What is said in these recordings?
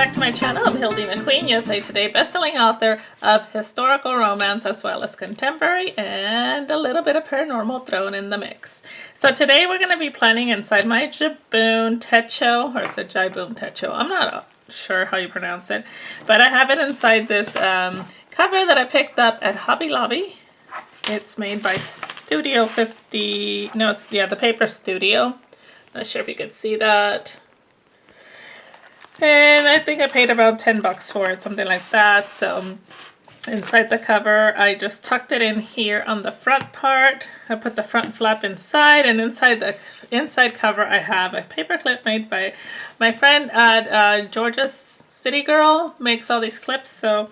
back to my channel. I'm Hildy McQueen, USA Today bestselling author of historical romance as well as contemporary and a little bit of paranormal thrown in the mix. So today we're going to be planning inside my JiBun Techo, or it's a JiBun Techo. I'm not sure how you pronounce it, but I have it inside this cover that I picked up at Hobby Lobby. It's made by Studio 50, no, yeah, the Paper Studio. Not sure if you could see that. And I think I paid about 10 bucks for it, something like that. So inside the cover, I just tucked it in here on the front part. I put the front flap inside, and inside the inside cover, I have a paper clip made by my friend at Georgia's City Girl. Makes all these clips. So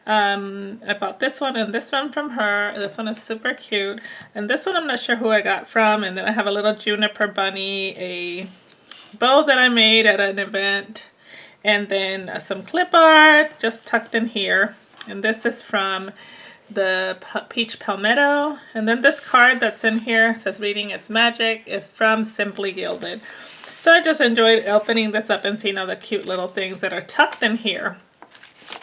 I bought this one and this one from her. This one is super cute. And this one I'm not sure who I got from. And then I have a little juniper bunny, a bow that I made at an event. And then some clip art just tucked in here. And this is from the Peach Palmetto. And then this card that's in here says Reading is Magic is from Simply Gilded. So I just enjoyed opening this up and seeing all the cute little things that are tucked in here.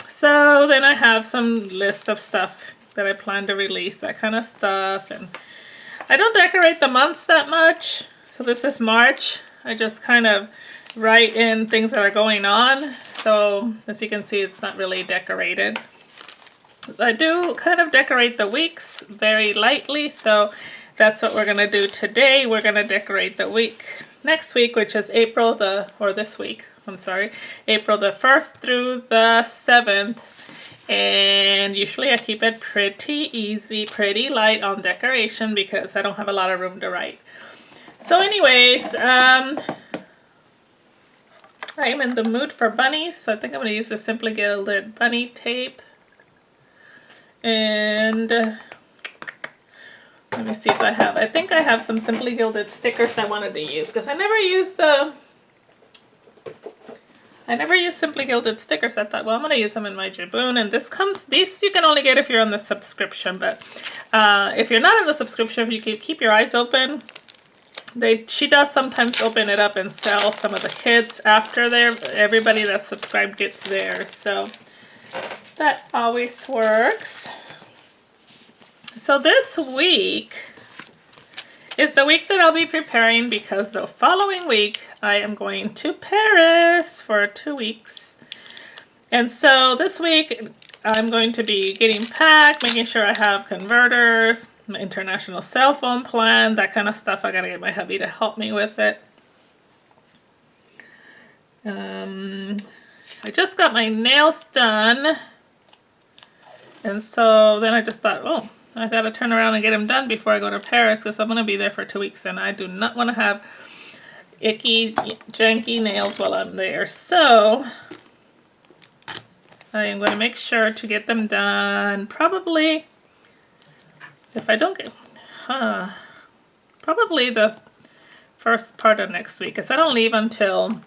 So then I have some list of stuff that I plan to release, that kind of stuff. And I don't decorate the months that much. So this is March. I just kind of write in things that are going on. So as you can see, it's not really decorated. I do kind of decorate the weeks very lightly. So that's what we're going to do today. We're going to decorate the week next week, which is April this week. I'm sorry, April the 1st through the 7th. And usually I keep it pretty easy, pretty light on decoration because I don't have a lot of room to write. So anyways, I am in the mood for bunnies, so I think I'm going to use the Simply Gilded bunny tape. And let me see if I think I have some Simply Gilded stickers I wanted to use because I never used Simply Gilded stickers. I thought, well, I'm going to use them in my JiBun. And these you can only get if you're on the subscription. But if you're not on the subscription, you can keep your eyes open. She does sometimes open it up and sell some of the kits after everybody that's subscribed gets theirs. So that always works. So this week is the week that I'll be preparing because the following week I am going to Paris for 2 weeks. And so this week I'm going to be getting packed, making sure I have converters, my international cell phone plan, that kind of stuff. I gotta get my hubby to help me with it. I just got my nails done. And so then I just thought, oh, I gotta turn around and get them done before I go to Paris because I'm gonna be there for 2 weeks and I do not want to have icky, janky nails while I'm there. So I am going to make sure to get them done probably, if I don't get, probably the first part of next week because I don't leave until,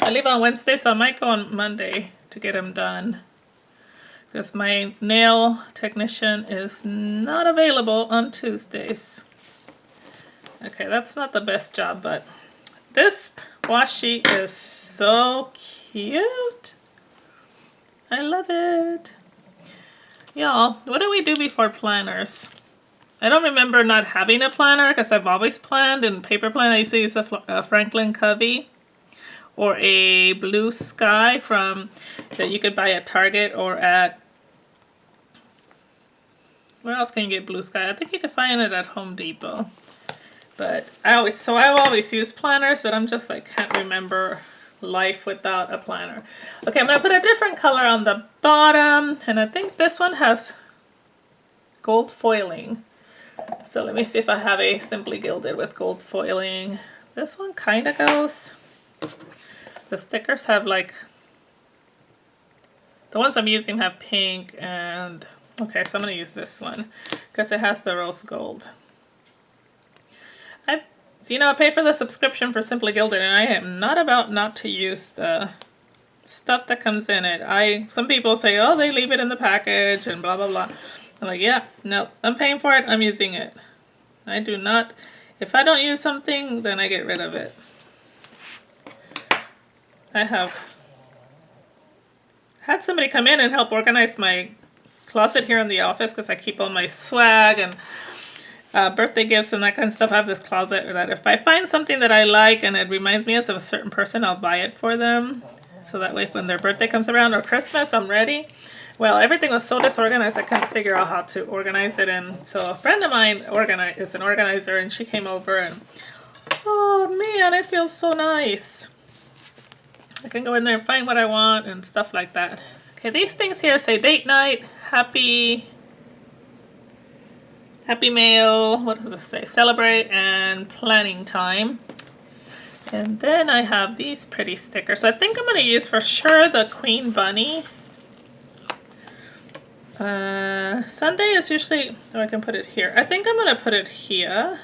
I leave on Wednesday, so I might go on Monday to get them done. Because my nail technician is not available on Tuesdays. Okay, that's not the best job, but this washi is so cute. I love it. Y'all, what do we do before planners? I don't remember not having a planner because I've always planned in paper plan. I used to use a Franklin Covey or a Blue Sky that you could buy at Target or at, where else can you get Blue Sky? I think you can find it at Home Depot. But I've always used planners, but I'm just like, can't remember life without a planner. Okay, I'm going to put a different color on the bottom, and I think this one has gold foiling. So let me see if I have a Simply Gilded with gold foiling. This one kind of goes. The stickers have like, the ones I'm using have pink and, okay, so I'm going to use this one because it has the rose gold. I pay for the subscription for Simply Gilded and I am not about not to use the stuff that comes in it. Some people say, oh, they leave it in the package and blah, blah, blah. I'm like, yeah, no, I'm paying for it. I'm using it. I do not, if I don't use something, then I get rid of it. I have had somebody come in and help organize my closet here in the office because I keep all my swag and birthday gifts and that kind of stuff. I have this closet that if I find something that I like and it reminds me of a certain person, I'll buy it for them. So that way when their birthday comes around or Christmas, I'm ready. Well, everything was so disorganized, I couldn't figure out how to organize it. And so a friend of mine is an organizer, and she came over and, oh man, it feels so nice. I can go in there and find what I want and stuff like that. Okay, these things here say date night, happy mail, what does this say? Celebrate and planning time. And then I have these pretty stickers. I think I'm going to use for sure the Queen Bunny. Sunday is usually, oh, I can put it here. I think I'm going to put it here.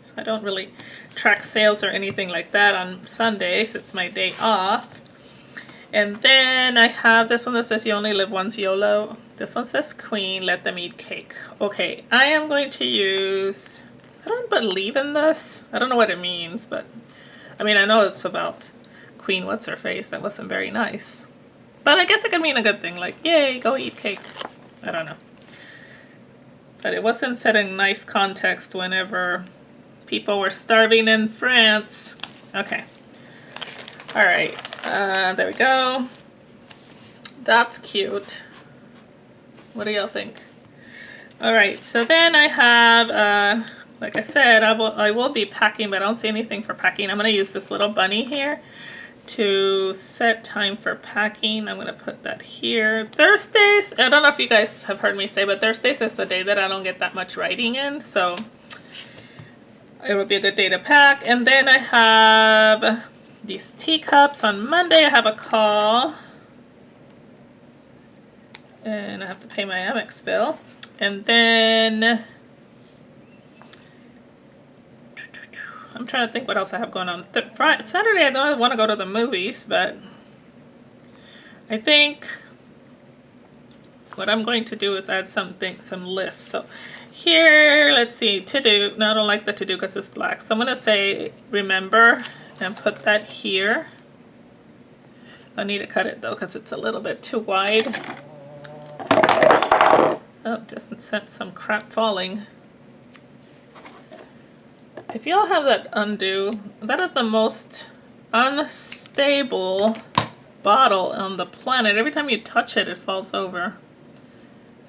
So I don't really track sales or anything like that on Sundays. It's my day off. And then I have this one that says you only live once, YOLO. This one says Queen, let them eat cake. Okay, I am going to use, I don't believe in this. I don't know what it means, but I mean, I know it's about Queen what's her face. That wasn't very nice. But I guess it could mean a good thing, like, yay, go eat cake. I don't know. But it wasn't set in nice context whenever people were starving in France. Okay. All right. There we go. That's cute. What do y'all think? All right. So then I have, like I said, I will be packing, but I don't see anything for packing. I'm going to use this little bunny here to set time for packing. I'm going to put that here. Thursdays, I don't know if you guys have heard me say, but Thursdays is the day that I don't get that much writing in, so it would be a good day to pack. And then I have these teacups. On Monday I have a call, and I have to pay my Amex bill. And then I'm trying to think what else I have going on. Saturday I don't want to go to the movies, but I think what I'm going to do is add some lists. So here, let's see, to do. No, I don't like the to do because it's black. So I'm going to say remember and put that here. I need to cut it though because it's a little bit too wide. Oh, just sent some crap falling. If y'all have that undo, that is the most unstable bottle on the planet. Every time you touch it, it falls over.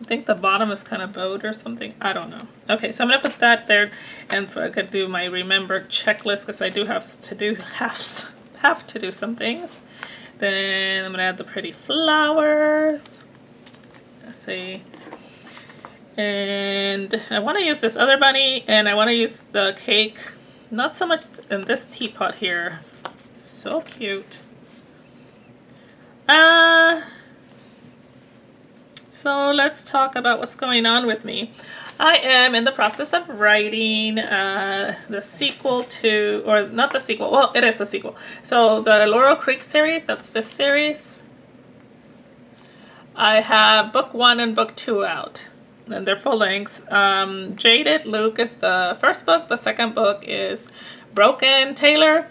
I think the bottom is kind of bowed or something. I don't know. Okay, so I'm going to put that there, and I could do my remember checklist because I do have to do some things. Then I'm going to add the pretty flowers. Let's see. And I want to use this other bunny, and I want to use the cake, not so much in this teapot here. So cute. So let's talk about what's going on with me. I am in the process of writing the sequel to, or not the sequel, well, it is a sequel. So the Laurel Creek series, that's this series. I have book 1 and book 2 out. And they're full lengths. Jaded Luke is the first book. The second book is Broken Taylor.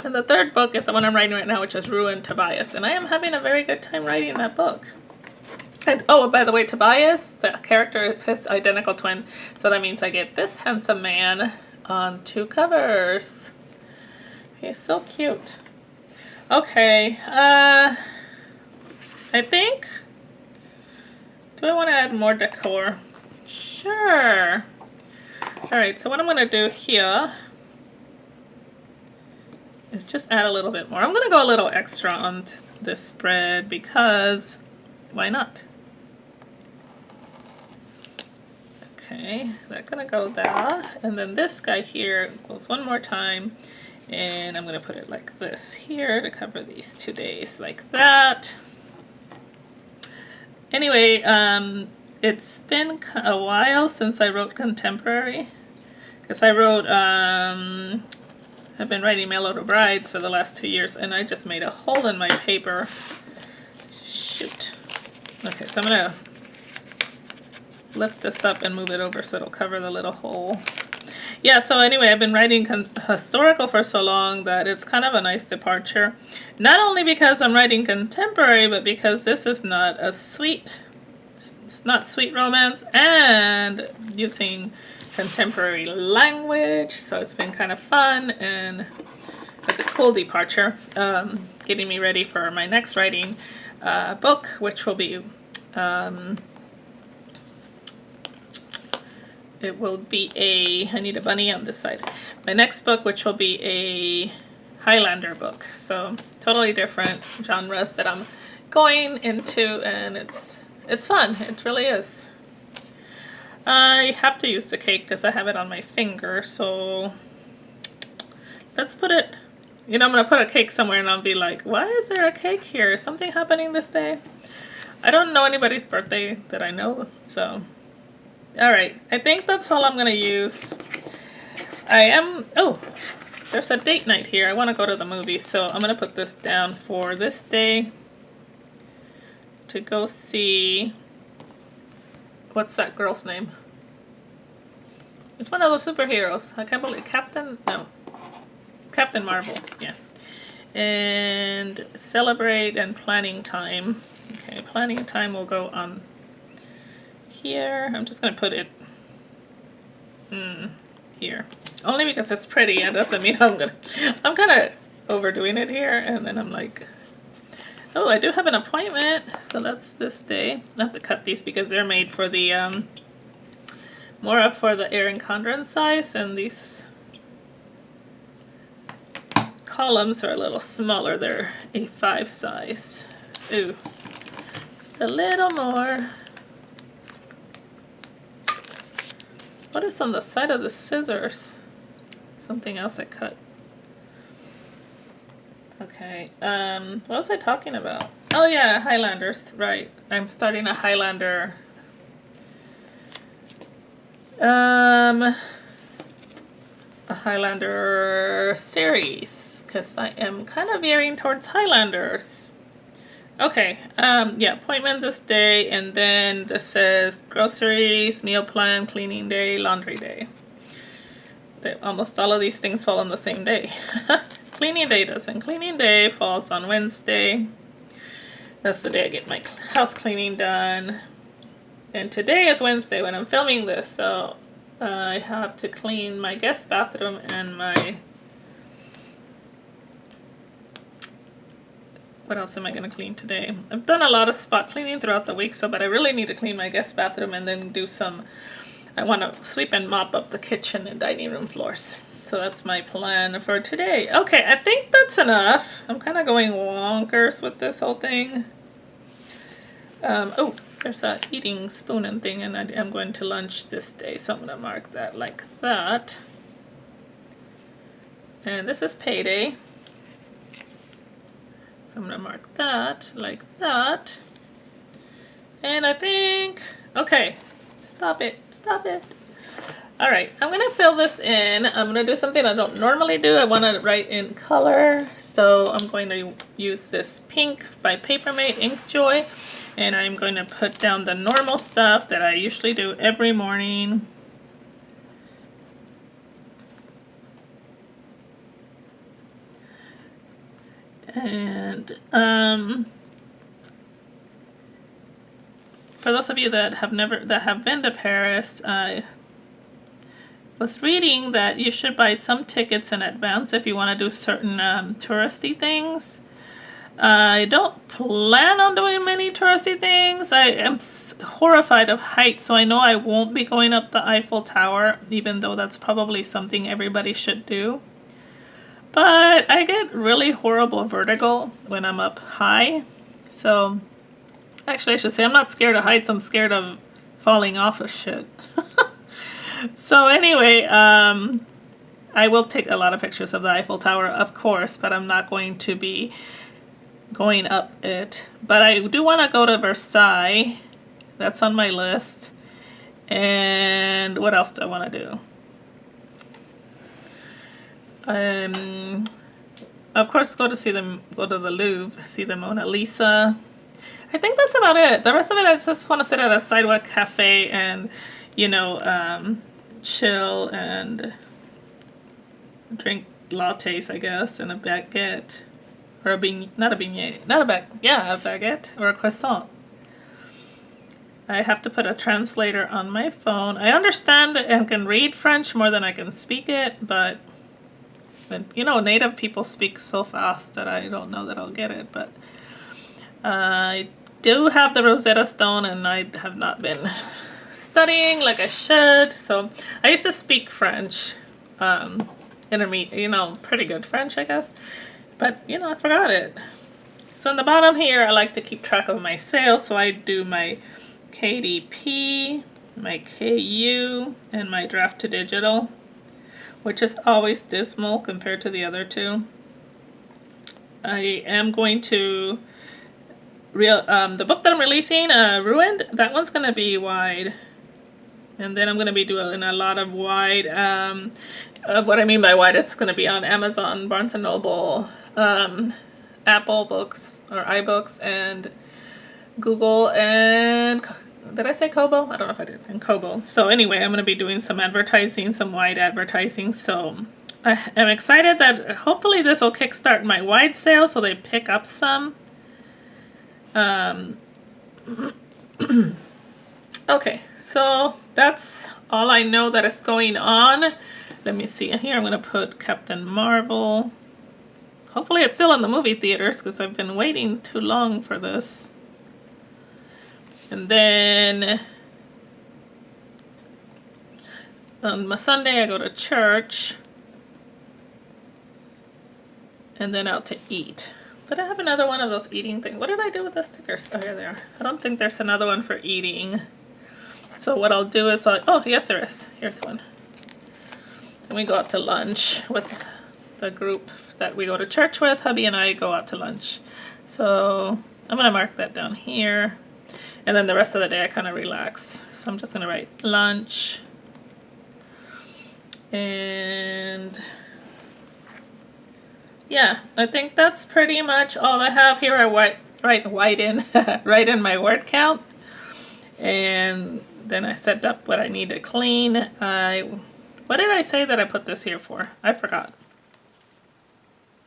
And the third book is the one I'm writing right now, which is Ruined Tobias. And I am having a very good time writing that book. And oh, by the way, Tobias, the character is his identical twin. So that means I get this handsome man on 2 covers. He's so cute. Okay. I think... Do I want to add more decor? Sure. Alright, so what I'm going to do here is just add a little bit more. I'm going to go a little extra on this spread because why not? Okay, that's going to go there. And then this guy here goes one more time. And I'm going to put it like this here to cover these 2 days like that. Anyway, it's been a while since I wrote contemporary, because I wrote, I've been writing Mail Order Brides for the last 2 years, and I just made a hole in my paper. Shoot. Okay, so I'm going to lift this up and move it over so it'll cover the little hole. Yeah, so anyway, I've been writing historical for so long that it's kind of a nice departure. Not only because I'm writing contemporary, but because this is not a it's not sweet romance, and using contemporary language, so it's been kind of fun and a cool departure, getting me ready for my next writing book, which will be it will be I need a bunny on this side. My next book, which will be a Highlander book. So totally different genres that I'm going into, and it's fun. It really is. I have to use the cake because I have it on my finger, so let's put it, I'm going to put a cake somewhere and I'll be like, why is there a cake here? Is something happening this day? I don't know anybody's birthday that I know, so... Alright, I think that's all I'm going to use. Oh, there's a date night here. I want to go to the movies, so I'm going to put this down for this day to go see, what's that girl's name? It's one of those superheroes. I can't believe, Captain Marvel, yeah. And celebrate and planning time. Okay, planning time will go on here. I'm just going to put it here. Only because it's pretty. It doesn't mean I'm kind of overdoing it here. And then I'm like, oh, I do have an appointment. So that's this day. I have to cut these because they're made for the, more up for the Erin Condren size. And these columns are a little smaller. They're A5 size. Ooh, just a little more. What is on the side of the scissors? Something else I cut. Okay, what was I talking about? Oh yeah, Highlanders, right. I'm starting a Highlander series, because I am kind of veering towards Highlanders. Okay, yeah, appointment this day, and then this says groceries, meal plan, cleaning day, laundry day. Almost all of these things fall on the same day. Cleaning day doesn't. Cleaning day falls on Wednesday. That's the day I get my house cleaning done. And today is Wednesday when I'm filming this, so I have to clean my guest bathroom and my... What else am I going to clean today? I've done a lot of spot cleaning throughout the week, but I really need to clean my guest bathroom and then do some... I want to sweep and mop up the kitchen and dining room floors. So that's my plan for today. Okay, I think that's enough. I'm kind of going wonkers with this whole thing. Oh, there's a eating spoon and thing, and I am going to lunch this day, so I'm going to mark that like that. And this is payday. So I'm going to mark that like that. And I think, okay, stop it. All right, I'm going to fill this in. I'm going to do something I don't normally do. I want to write in color. So I'm going to use this pink by Papermate Inkjoy. And I'm going to put down the normal stuff that I usually do every morning. And for those of you that have been to Paris, I was reading that you should buy some tickets in advance if you want to do certain touristy things. I don't plan on doing many touristy things. I am horrified of heights, so I know I won't be going up the Eiffel Tower, even though that's probably something everybody should do. But I get really horrible vertigo when I'm up high. So, actually I should say I'm not scared of heights, I'm scared of falling off of shit. So anyway, I will take a lot of pictures of the Eiffel Tower, of course, but I'm not going to be going up it. But I do want to go to Versailles. That's on my list. And what else do I want to do? Of course, go to the Louvre, see the Mona Lisa. I think that's about it. The rest of it, I just want to sit at a sidewalk cafe and, you know, chill and drink lattes, I guess, and a baguette. Or not a beignet, not a yeah, a baguette or a croissant. I have to put a translator on my phone. I understand and can read French more than I can speak it, but you know, native people speak so fast that I don't know that I'll get it. But I do have the Rosetta Stone, and I have not been studying like I should. So I used to speak French, intermediate, you know, pretty good French, I guess. But you know, I forgot it. So in the bottom here, I like to keep track of my sales. So I do my KDP, my KU, and my draft to digital, which is always dismal compared to the other two. I am going to the book that I'm releasing, Ruined, that one's going to be wide. And then I'm going to be doing a lot of wide, what I mean by wide, it's going to be on Amazon, Barnes & Noble, Apple Books, or iBooks, and Google, and did I say Kobo? I don't know if I did. And Kobo. So anyway, I'm going to be doing some advertising, some wide advertising. So I am excited that hopefully this will kickstart my wide sales so they pick up some. Okay, so that's all I know that is going on. Let me see. Here I'm going to put Captain Marvel. Hopefully it's still in the movie theaters because I've been waiting too long for this. And then on my Sunday I go to church. And then out to eat. Did I have another one of those eating things? What did I do with the stickers? Oh, here they are. I don't think there's another one for eating. So what I'll do is, oh, yes there is. Here's one. Then we go out to lunch with the group that we go to church with. Hubby and I go out to lunch. So I'm going to mark that down here. And then the rest of the day I kind of relax. So I'm just going to write lunch. And yeah, I think that's pretty much all I have here. I write in my word count. And then I set up what I need to clean. What did I say that I put this here for? I forgot.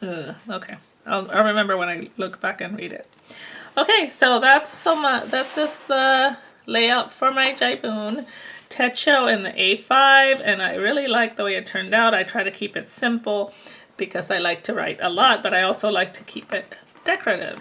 Okay, I'll remember when I look back and read it. Okay, so that's just the layout for my JiBun Techo in the A5, and I really like the way it turned out. I try to keep it simple because I like to write a lot, but I also like to keep it decorative.